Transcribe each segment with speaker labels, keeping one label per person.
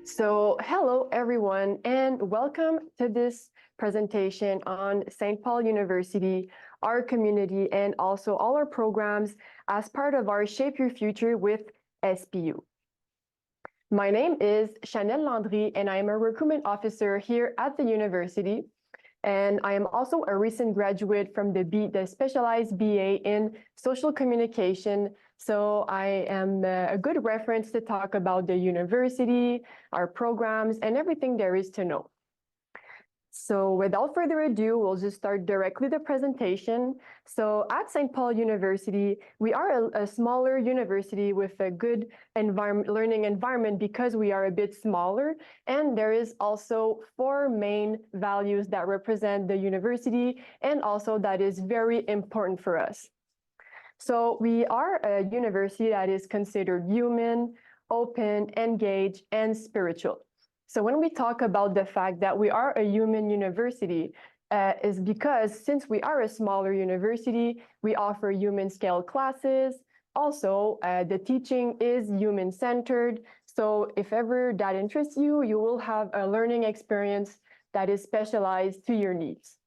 Speaker 1: So, hello everyone, and welcome to this presentation on St. Paul University, our community, and also all our programs as part of our Shape Your Future with SPU. My name is Chanel Landry, and I am a recruitment officer here at the university. And I am also a recent graduate from the specialized BA in social communication. So I am a good reference to talk about the university, our programs, and everything there is to know. So without further ado, we'll just start directly the presentation. So at St. Paul University, we are a smaller university with a good learning environment because we are a bit smaller. And there is also 4 main values that represent the university and also that is very important for us. So we are a university that is considered human, open, engaged, and spiritual. So when we talk about the fact that we are a human university, is because since we are a smaller university, we offer human scale classes. Also, the teaching is human-centered. So if ever that interests you, you will have a learning experience that is specialized to your needs.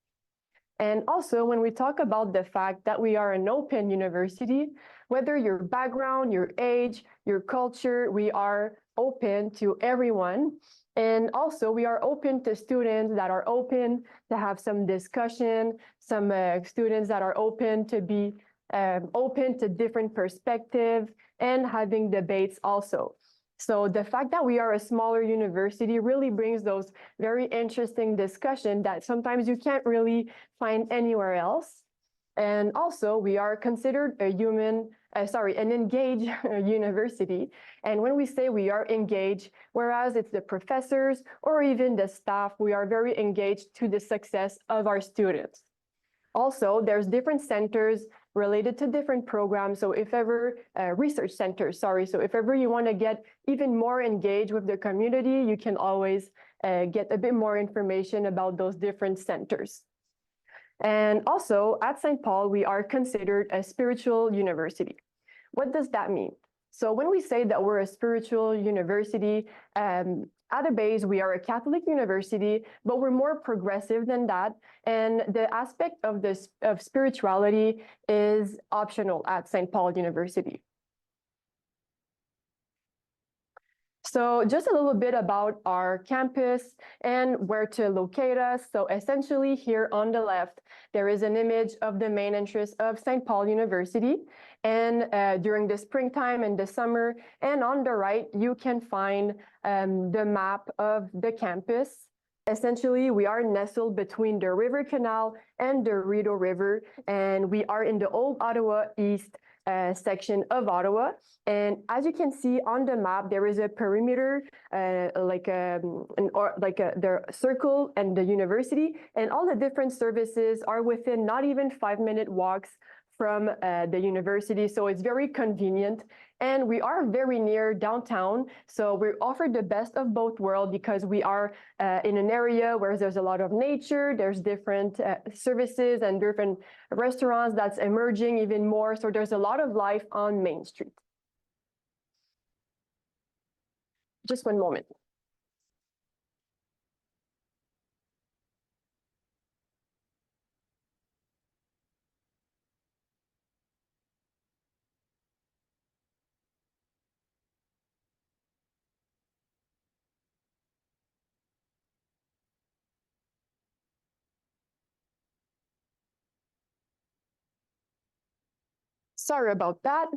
Speaker 1: And also, when we talk about the fact that we are an open university, whether your background, your age, your culture, we are open to everyone. And also, we are open to students that are open to have some discussion, some students that are open to be open to different perspectives and having debates also. So the fact that we are a smaller university really brings those very interesting discussions that sometimes you can't really find anywhere else. And also, we are considered an engaged university. And when we say we are engaged, whereas it's the professors or even the staff, we are very engaged to the success of our students. Also, there's different centers related to different programs. So if ever, research centers, sorry. So if ever you want to get even more engaged with the community, you can always get a bit more information about those different centers. And also at St. Paul, we are considered a spiritual university. What does that mean? So when we say that we're a spiritual university, at a base, we are a Catholic university, but we're more progressive than that. And the aspect of spirituality is optional at St. Paul University. So just a little bit about our campus and where to locate us. So essentially here on the left, there is an image of the main entrance of St. Paul University. And during the springtime and the summer, and on the right, you can find the map of the campus. Essentially, we are nestled between the River Canal and the Rideau River, and we are in the Old Ottawa East section of Ottawa. And as you can see on the map, there is a perimeter, the circle and the university, and all the different services are within not even 5-minute walks from the university. So it's very convenient. And we are very near downtown. So we offer the best of both worlds because we are in an area where there's a lot of nature, there's different services and different restaurants that's emerging even more. So there's a lot of life on Main Street. Just one moment. Sorry about that.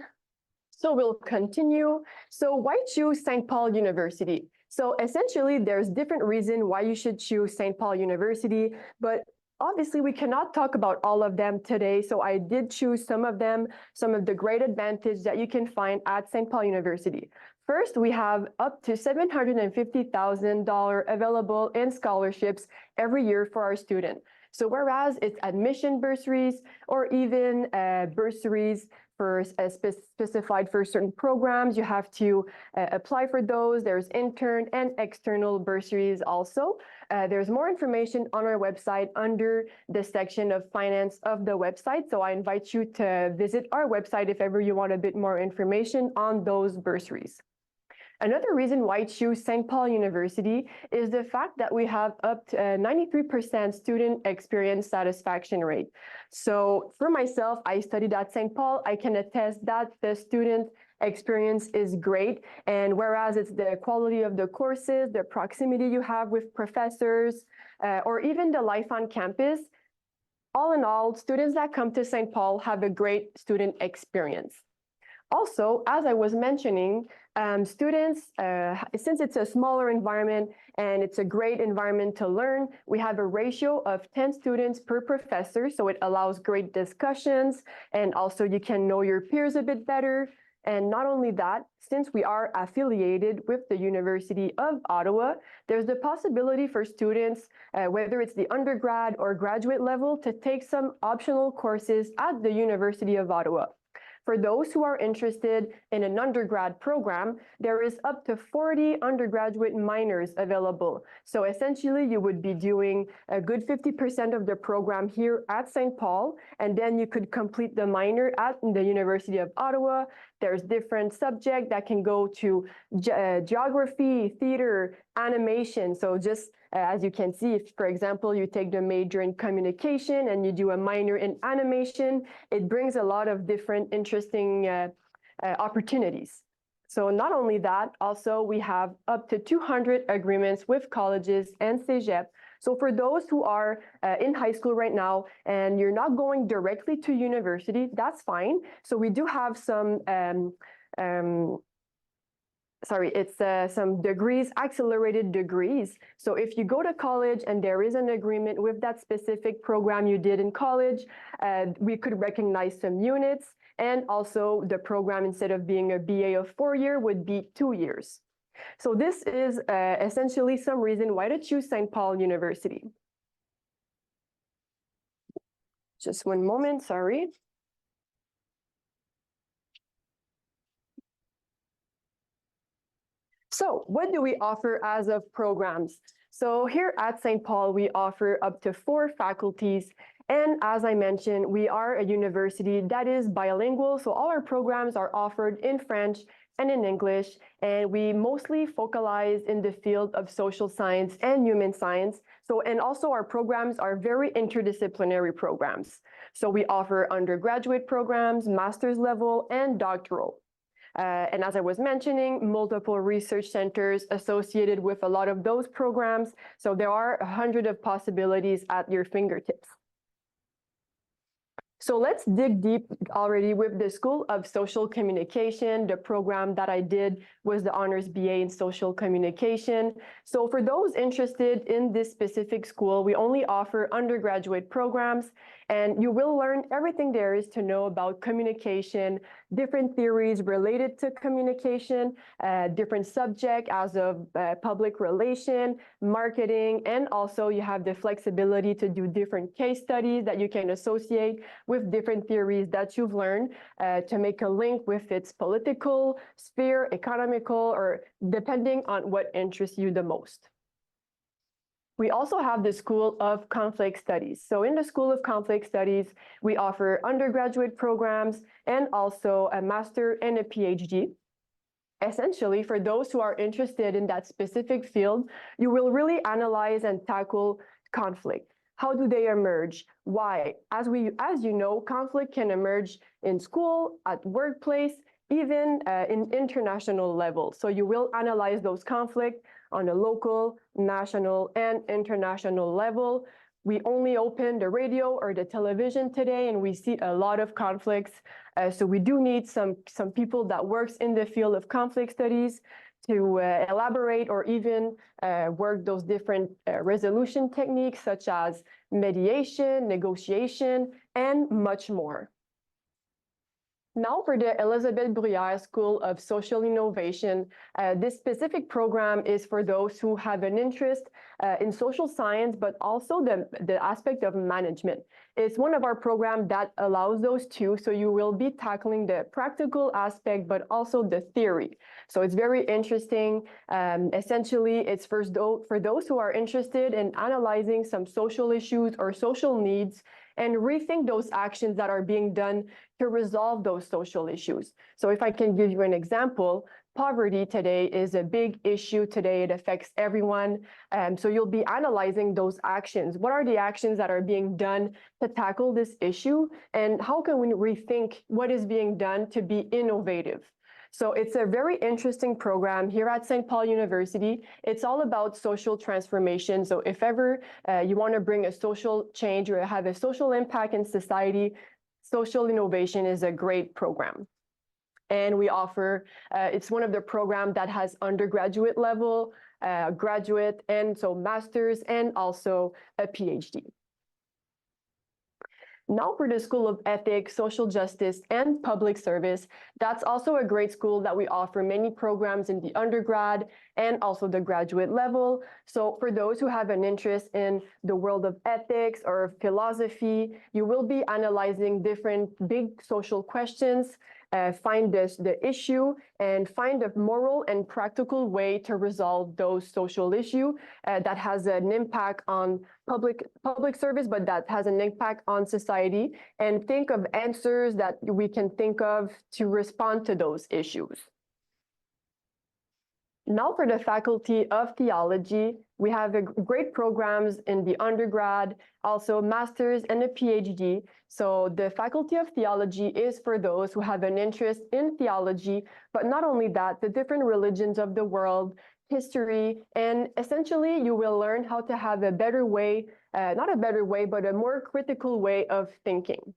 Speaker 1: So we'll continue. So why choose St. Paul University? So essentially, there's different reasons why you should choose St. Paul University, but obviously we cannot talk about all of them today. So I did choose some of them, some of the great advantages that you can find at St. Paul University. First, we have up to $750,000 available in scholarships every year for our students. So whereas it's admission bursaries or even bursaries specified for certain programs. You have to apply for those. There's intern and external bursaries also. There's more information on our website under the section of finance of the website. So I invite you to visit our website if ever you want a bit more information on those bursaries. Another reason why choose St. Paul University is the fact that we have up to 93% student experience satisfaction rate. So for myself, I studied at St. Paul. I can attest that the student experience is great. And whereas it's the quality of the courses, the proximity you have with professors, or even the life on campus, all in all, students that come to St. Paul have a great student experience. Also, as I was mentioning, students, since it's a smaller environment and it's a great environment to learn, we have a ratio of 10 students per professor, so it allows great discussions, and also you can know your peers a bit better. And not only that, since we are affiliated with the University of Ottawa, there's the possibility for students, whether it's the undergrad or graduate level, to take some optional courses at the University of Ottawa. For those who are interested in an undergrad program, there is up to 40 undergraduate minors available. So essentially, you would be doing a good 50% of the program here at St. Paul, and then you could complete the minor at the University of Ottawa. There's different subjects that can go to geography, theater, animation. So just as you can see, if, for example, you take the major in communication and you do a minor in animation, it brings a lot of different interesting opportunities. So not only that, also we have up to 200 agreements with colleges and CEGEP. So for those who are in high school right now and you're not going directly to university, that's fine. So we do have some some degrees, accelerated degrees. So if you go to college and there is an agreement with that specific program you did in college, we could recognize some units, and also the program, instead of being a BA of 4 years, would be 2 years. So this is essentially some reason why to choose St. Paul University. Just one moment, sorry. So what do we offer as of programs? So here at St. Paul, we offer up to 4 faculties. And as I mentioned, we are a university that is bilingual. So all our programs are offered in French and in English. And we mostly focalize in the field of social science and human science. So, and also our programs are very interdisciplinary programs. So we offer undergraduate programs, master's level, and doctoral. And as I was mentioning, multiple research centers associated with a lot of those programs. So there are 100 of possibilities at your fingertips. So let's dig deep already with the School of Social Communication. The program that I did was the Honors BA in Social Communication. So for those interested in this specific school, we only offer undergraduate programs, and you will learn everything there is to know about communication, different theories related to communication, different subjects as of public relation, marketing, and also you have the flexibility to do different case studies that you can associate with different theories that you've learned to make a link with its political sphere, economical, or depending on what interests you the most. We also have the School of Conflict Studies. So in the School of Conflict Studies, we offer undergraduate programs and also a master and a PhD. Essentially, for those who are interested in that specific field, you will really analyze and tackle conflict. How do they emerge? Why? As you know, conflict can emerge in school, at workplace, even in international level. So you will analyze those conflicts on a local, national, and international level. We only open the radio or the television today, and we see a lot of conflicts. So we do need some people that works in the field of conflict studies to elaborate or even work those different resolution techniques such as mediation, negotiation, and much more. Now for the Elizabeth Bruyère School of Social Innovation, this specific program is for those who have an interest in social science, but also the aspect of management. It's one of our programs that allows those two, so you will be tackling the practical aspect, but also the theory. So it's very interesting. Essentially, it's for those who are interested in analyzing some social issues or social needs and rethink those actions that are being done to resolve those social issues. So if I can give you an example, poverty today is a big issue today. It affects everyone. So you'll be analyzing those actions. What are the actions that are being done to tackle this issue? And how can we rethink what is being done to be innovative? So it's a very interesting program here at St. Paul University. It's all about social transformation. So if ever you want to bring a social change or have a social impact in society, social innovation is a great program. And we offer, it's one of the programs that has undergraduate level, graduate, and so master's, and also a PhD. Now for the School of Ethics, Social Justice, and Public Service, that's also a great school that we offer many programs in the undergrad and also the graduate level. So for those who have an interest in the world of ethics or philosophy, you will be analyzing different big social questions, find the issue and find a moral and practical way to resolve those social issues that has an impact on public service, but that has an impact on society, and think of answers that we can think of to respond to those issues. Now for the Faculty of Theology, we have great programs in the undergrad, also master's and a PhD. So the Faculty of Theology is for those who have an interest in theology, but not only that, the different religions of the world, history, and essentially you will learn how to have a better way, not a better way, but a more critical way of thinking.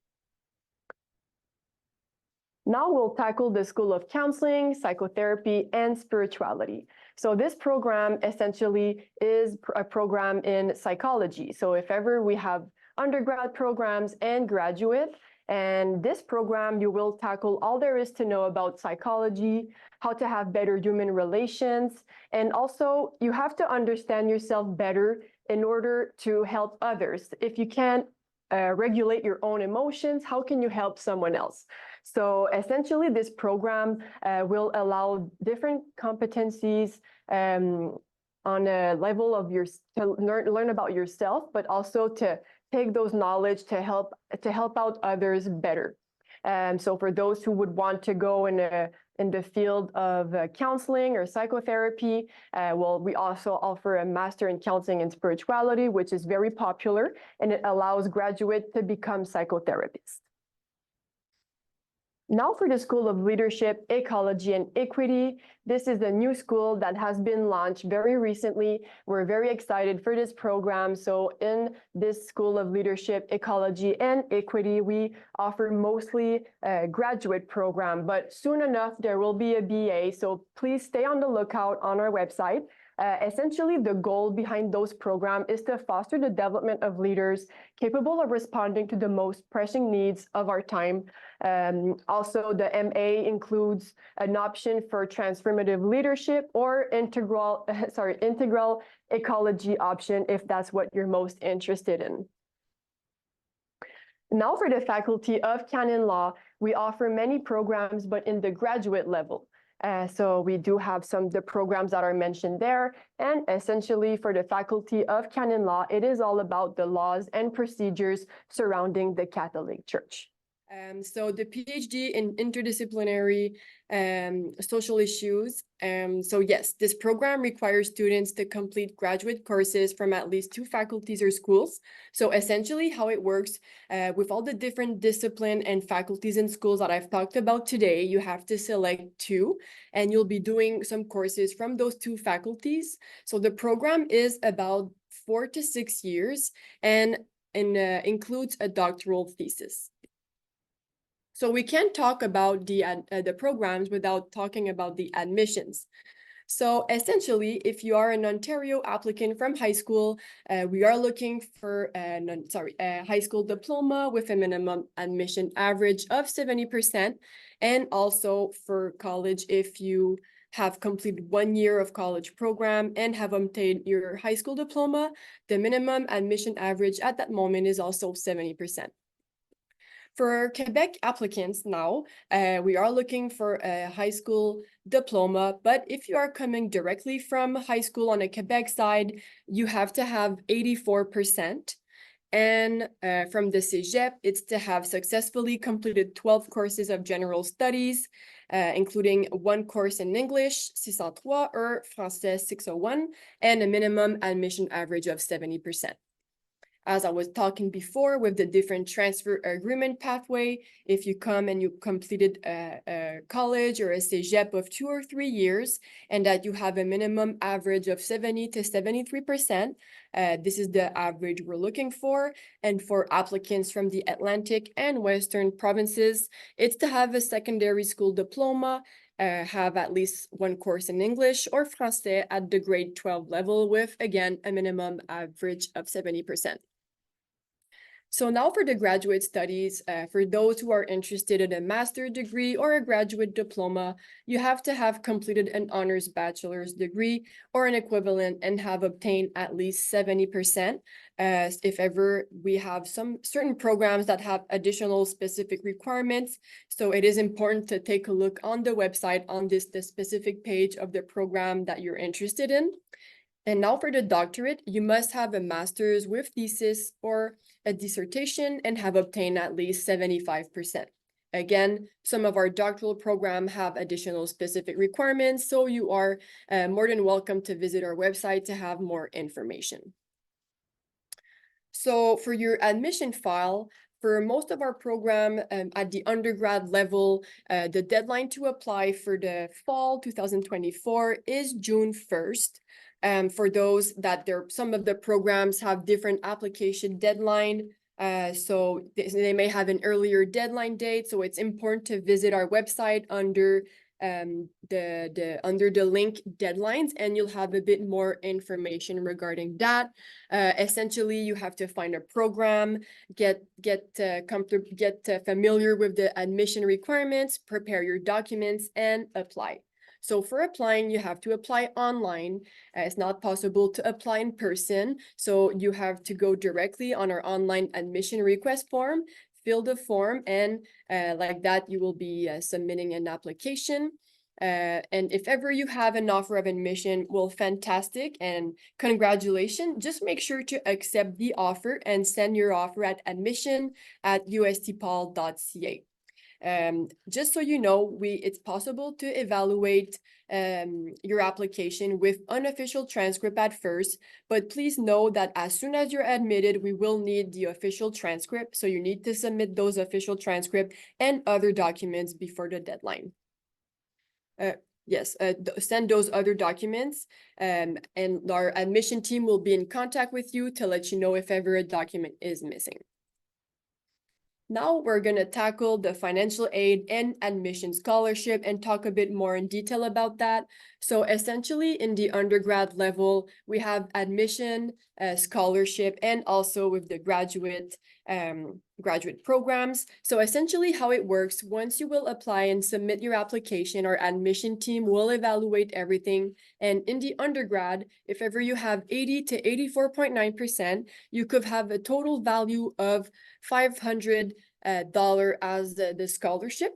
Speaker 1: Now we'll tackle the School of Counseling, Psychotherapy, and Spirituality. So this program essentially is a program in psychology. So if ever we have undergrad programs and graduate, and this program, you will tackle all there is to know about psychology, how to have better human relations, and also you have to understand yourself better in order to help others. If you can't regulate your own emotions, how can you help someone else? So essentially, this program will allow different competencies on a level of to learn about yourself, but also to take those knowledge to help out others better. So for those who would want to go in the field of counseling or psychotherapy, well, we also offer a master in counseling and spirituality, which is very popular, and it allows graduates to become psychotherapists. Now for the School of Leadership, Ecology, and Equity. This is a new school that has been launched very recently. We're very excited for this program. So in this School of Leadership, Ecology, and Equity, we offer mostly a graduate program, but soon enough, there will be a BA. So please stay on the lookout on our website. Essentially, the goal behind those programs is to foster the development of leaders capable of responding to the most pressing needs of our time. Also, the MA includes an option for transformative leadership or integral ecology option if that's what you're most interested in. Now for the Faculty of Canon Law, we offer many programs, but in the graduate level. So we do have some of the programs that are mentioned there. And essentially for the Faculty of Canon Law, it is all about the laws and procedures surrounding the Catholic Church. So the PhD in interdisciplinary social issues. So yes, this program requires students to complete graduate courses from at least 2 faculties or schools. So essentially how it works with all the different discipline and faculties and schools that I've talked about today, you have to select 2 and you'll be doing some courses from those 2 faculties. So the program is about 4 to 6 years and includes a doctoral thesis. So we can't talk about the programs without talking about the admissions. So essentially, if you are an Ontario applicant from high school, we are looking for a high school diploma with a minimum admission average of 70%. And also for college, if you have completed 1 year of college program and have obtained your high school diploma, the minimum admission average at that moment is also 70%. For Quebec applicants now, we are looking for a high school diploma, but if you are coming directly from high school on a Quebec side, you have to have 84%. And from the Cégep, it's to have successfully completed 12 courses of general studies, including 1 course in English, 603, or Français 601, and a minimum admission average of 70%. As I was talking before with the different transfer agreement pathway, if you come and you completed a college or a cégep of 2 or 3 years and that you have a minimum average of 70 to 73%, this is the average we're looking for. And for applicants from the Atlantic and Western provinces, it's to have a secondary school diploma, have at least 1 course in English or Français at the grade 12 level with, again, a minimum average of 70%. So now for the graduate studies, for those who are interested in a master's degree or a graduate diploma, you have to have completed an honors bachelor's degree or an equivalent and have obtained at least 70%. If ever we have some certain programs that have additional specific requirements, so it is important to take a look on the website on the specific page of the program that you're interested in. And now for the doctorate, you must have a master's with thesis or a dissertation and have obtained at least 75%. Again, some of our doctoral programs have additional specific requirements, so you are more than welcome to visit our website to have more information. So for your admission file, for most of our program at the undergrad level, the deadline to apply for the fall 2024 is June 1st. For those that some of the programs have different application deadline, so they may have an earlier deadline date. So it's important to visit our website under the link deadlines, and you'll have a bit more information regarding that. Essentially, you have to find a program, get familiar with the admission requirements, prepare your documents, and apply. So for applying, you have to apply online. It's not possible to apply in person. So you have to go directly on our online admission request form, fill the form, and like that, you will be submitting an application. And if ever you have an offer of admission, well, fantastic and congratulations. Just make sure to accept the offer and send your offer at admission@ustpaul.ca. Just so you know, it's possible to evaluate your application with unofficial transcript at first, but please know that as soon as you're admitted, we will need the official transcript. So you need to submit those official transcript and other documents before the deadline. Send those other documents, and our admission team will be in contact with you to let you know if ever a document is missing. Now we're going to tackle the financial aid and admission scholarship and talk a bit more in detail about that. So essentially in the undergrad level, we have admission, scholarship, and also with the graduate programs. So essentially how it works, once you will apply and submit your application, our admission team will evaluate everything. And in the undergrad, if ever you have 80 to 84.9%, you could have a total value of $500 as the scholarship.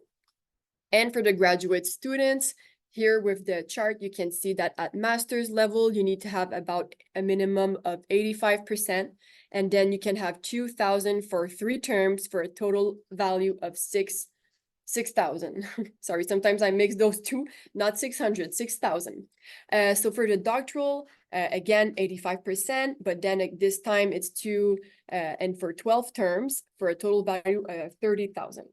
Speaker 1: And for the graduate students, here with the chart, you can see that at master's level, you need to have about a minimum of 85%. And then you can have 2,000 for 3 terms for a total value of 6,000. Sorry, sometimes I mix those two, not 600, 6,000. So for the doctoral, again, 85%, but then this time it's 2 and for 12 terms for a total value of 30,000.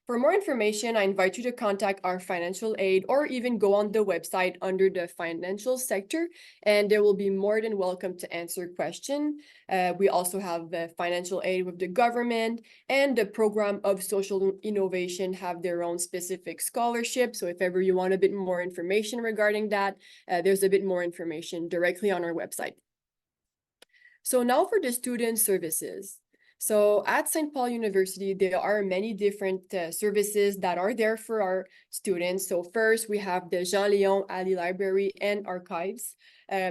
Speaker 1: For more information, I invite you to contact our financial aid or even go on the website under the financial sector, and they will be more than welcome to answer questions. We also have the financial aid with the government, and the program of social innovation have their own specific scholarship. So if ever you want a bit more information regarding that, there's a bit more information directly on our website. So now for the student services. So at St. Paul University, there are many different services that are there for our students. So first, we have the Jean Léon Alley Library and Archives.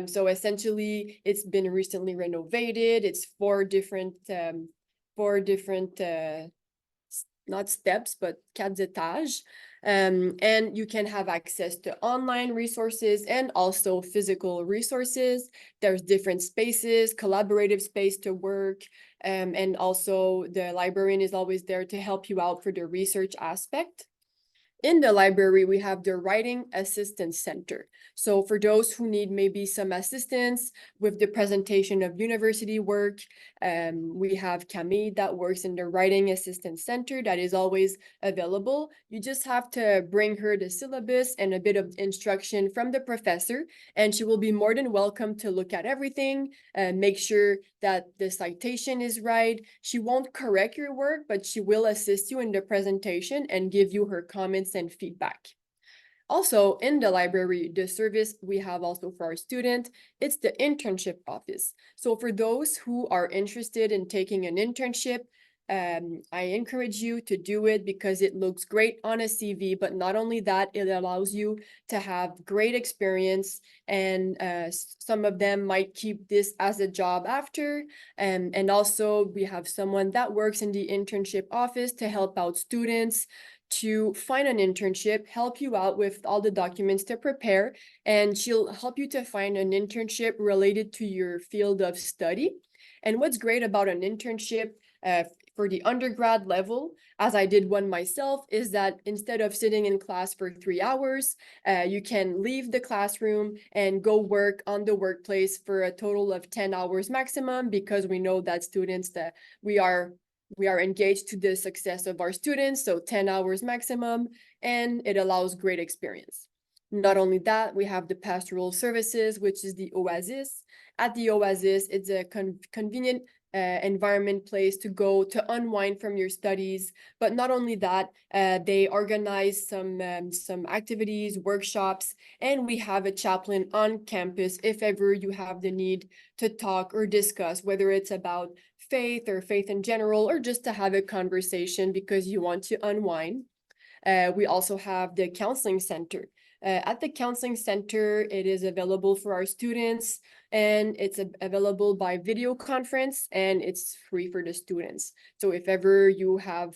Speaker 1: So essentially, it's been recently renovated. It's four different, not steps, but quatre étages. And you can have access to online resources and also physical resources. There's different spaces, collaborative space to work, and also the librarian is always there to help you out for the research aspect. In the library, we have the Writing Assistance Center. So for those who need maybe some assistance with the presentation of university work, we have Camille that works in the Writing Assistance Center that is always available. You just have to bring her the syllabus and a bit of instruction from the professor, and she will be more than welcome to look at everything, make sure that the citation is right. She won't correct your work, but she will assist you in the presentation and give you her comments and feedback. Also, in the library, the service we have also for our student, it's the internship office. So for those who are interested in taking an internship, I encourage you to do it because it looks great on a CV, but not only that, it allows you to have great experience, and some of them might keep this as a job after. And also we have someone that works in the internship office to help out students to find an internship, help you out with all the documents to prepare, and she'll help you to find an internship related to your field of study. And what's great about an internship for the undergrad level, as I did one myself, is that instead of sitting in class for 3 hours, you can leave the classroom and go work on the workplace for a total of 10 hours maximum, because we know that students that we are engaged to the success of our students, so 10 hours maximum, and it allows great experience. Not only that, we have the pastoral services, which is the Oasis. At the Oasis, it's a convenient environment place to go to unwind from your studies. But not only that, they organize some activities, workshops, and we have a chaplain on campus if ever you have the need to talk or discuss, whether it's about faith or faith in general, or just to have a conversation because you want to unwind. We also have the counseling center. At the counseling center, it is available for our students, and it's available by video conference, and it's free for the students. So if ever you have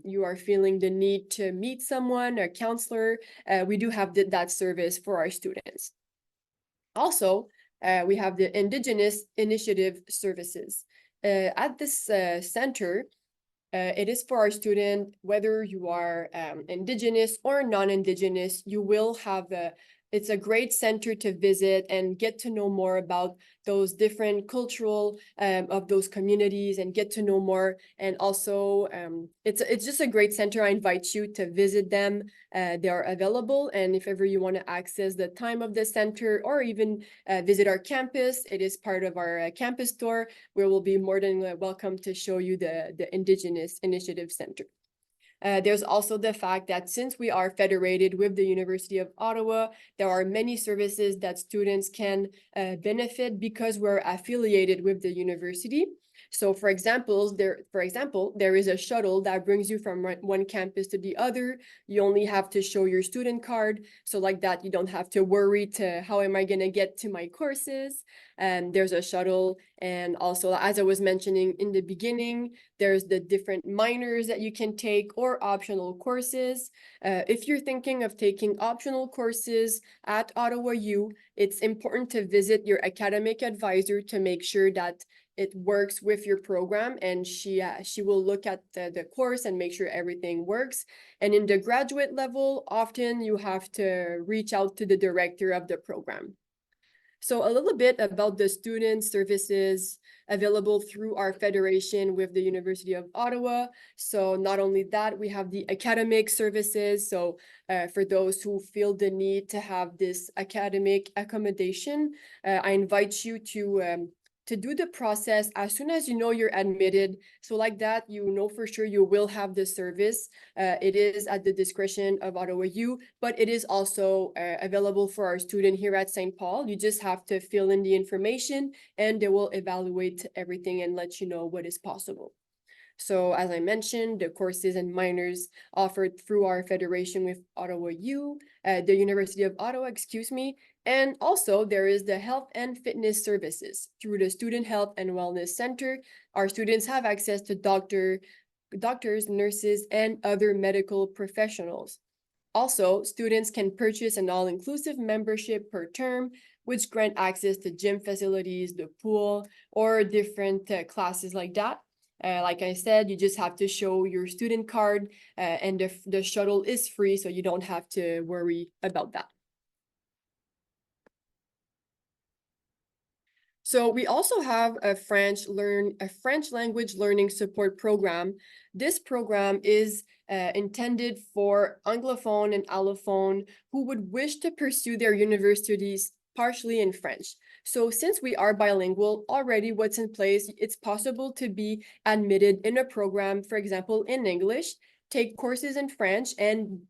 Speaker 1: you are feeling the need to meet someone, a counselor, we do have that service for our students. Also, we have the Indigenous Initiative Services. At this center, it is for our student, whether you are Indigenous or non-Indigenous, you will have it's a great center to visit and get to know more about those different cultural of those communities and get to know more. And also, it's just a great center. I invite you to visit them. They are available. And if ever you want to access the time of the center or even visit our campus, it is part of our campus tour, where we'll be more than welcome to show you the Indigenous Initiative Center. There's also the fact that since we are federated with the University of Ottawa, there are many services that students can benefit because we're affiliated with the university. So for example, there is a shuttle that brings you from one campus to the other. You only have to show your student card. So like that, you don't have to worry to how am I going to get to my courses. And there's a shuttle. And also, as I was mentioning in the beginning, there's the different minors that you can take or optional courses. If you're thinking of taking optional courses at Ottawa U, it's important to visit your academic advisor to make sure that it works with your program, and she will look at the course and make sure everything works. And in the graduate level, often you have to reach out to the director of the program. So a little bit about the student services available through our federation with the University of Ottawa. So not only that, we have the academic services. So for those who feel the need to have this academic accommodation, I invite you to do the process as soon as you know you're admitted. So like that, you know for sure you will have the service. It is at the discretion of Ottawa U, but it is also available for our student here at St. Paul. You just have to fill in the information and they will evaluate everything and let you know what is possible. So as I mentioned, the courses and minors offered through our federation with Ottawa U, the University of Ottawa, excuse me, and also there is the health and fitness services. Through the Student Health and Wellness Center, our students have access to doctors, nurses, and other medical professionals. Also, students can purchase an all-inclusive membership per term, which grant access to gym facilities, the pool, or different classes like that. Like I said, you just have to show your student card and the shuttle is free, so you don't have to worry about that. So we also have a French language learning support program. This program is intended for Anglophone and Allophone who would wish to pursue their universities partially in French. So since we are bilingual already, what's in place, it's possible to be admitted in a program, for example, in English, take courses in French and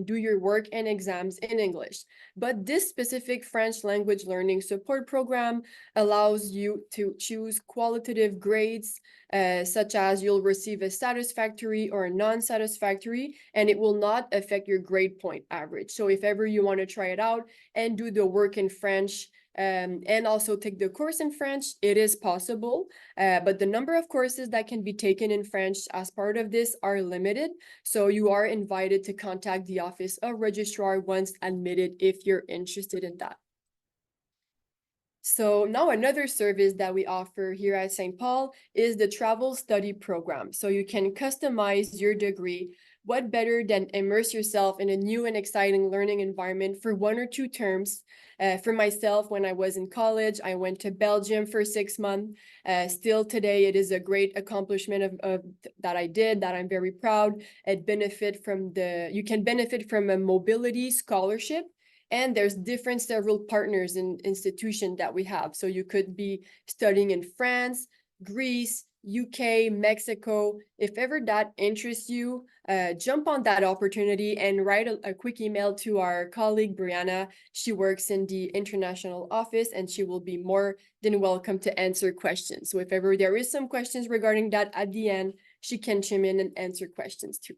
Speaker 1: do your work and exams in English. But this specific French language learning support program allows you to choose qualitative grades, such as you'll receive a satisfactory or a non-satisfactory, and it will not affect your grade point average. So if ever you want to try it out and do the work in French, and also take the course in French, it is possible. But the number of courses that can be taken in French as part of this are limited. So you are invited to contact the Office of Registrar once admitted if you're interested in that. So now another service that we offer here at St. Paul is the travel study program. So you can customize your degree. What better than immerse yourself in a new and exciting learning environment for 1 or 2 terms? For myself, when I was in college, I went to Belgium for 6 months. Still today, it is a great accomplishment of that I did, that I'm very proud. You can benefit from a mobility scholarship. And there's different several partners and institutions that we have. So you could be studying in France, Greece, UK, Mexico. If ever that interests you, jump on that opportunity and write a quick email to our colleague, Brianna. She works in the international office and she will be more than welcome to answer questions. So if ever there is some questions regarding that at the end, she can chime in and answer questions too.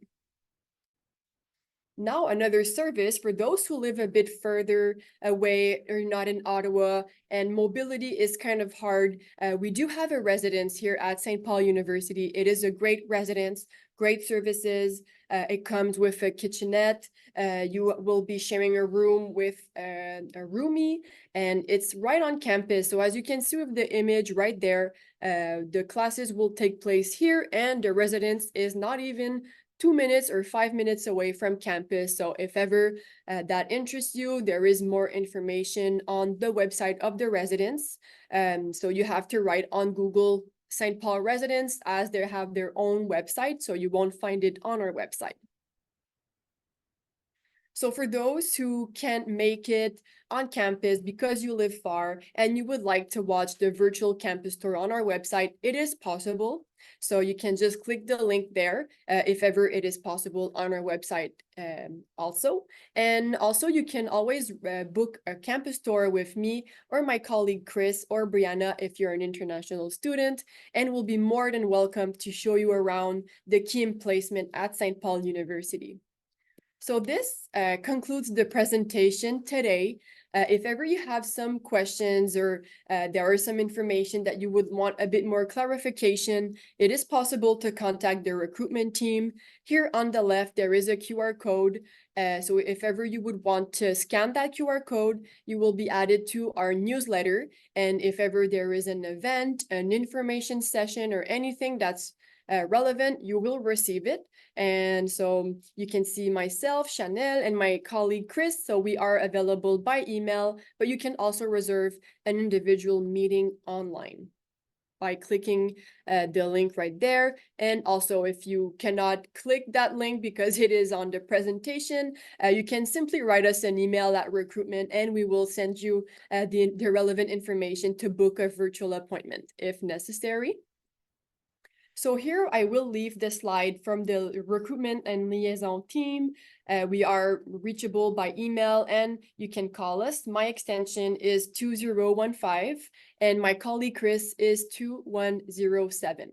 Speaker 1: Now another service for those who live a bit further away or not in Ottawa and mobility is kind of hard. We do have a residence here at St. Paul University. It is a great residence, great services. It comes with a kitchenette. You will be sharing a room with a roomie and it's right on campus. So as you can see with the image right there, the classes will take place here and the residence is not even 2 minutes or 5 minutes away from campus. So if ever that interests you, there is more information on the website of the residence. So you have to write on Google St. Paul residence as they have their own website. So you won't find it on our website. So for those who can't make it on campus because you live far and you would like to watch the virtual campus tour on our website, it is possible. So you can just click the link there if ever it is possible on our website also. And also you can always book a campus tour with me or my colleague Chris or Brianna if you're an international student, and we'll be more than welcome to show you around the key emplacement at St. Paul University. So this concludes the presentation today. If ever you have some questions or there are some information that you would want a bit more clarification, it is possible to contact the recruitment team. Here on the left, there is a QR code. So if ever you would want to scan that QR code, you will be added to our newsletter. And if ever there is an event, an information session, or anything that's relevant, you will receive it. And so you can see myself, Chanel, and my colleague Chris. So we are available by email, but you can also reserve an individual meeting online by clicking the link right there. And also, if you cannot click that link because it is on the presentation, you can simply write us an email at recruitment and we will send you the relevant information to book a virtual appointment if necessary. So here I will leave the slide from the recruitment and liaison team. We are reachable by email and you can call us. My extension is 2015 and my colleague Chris is 2107.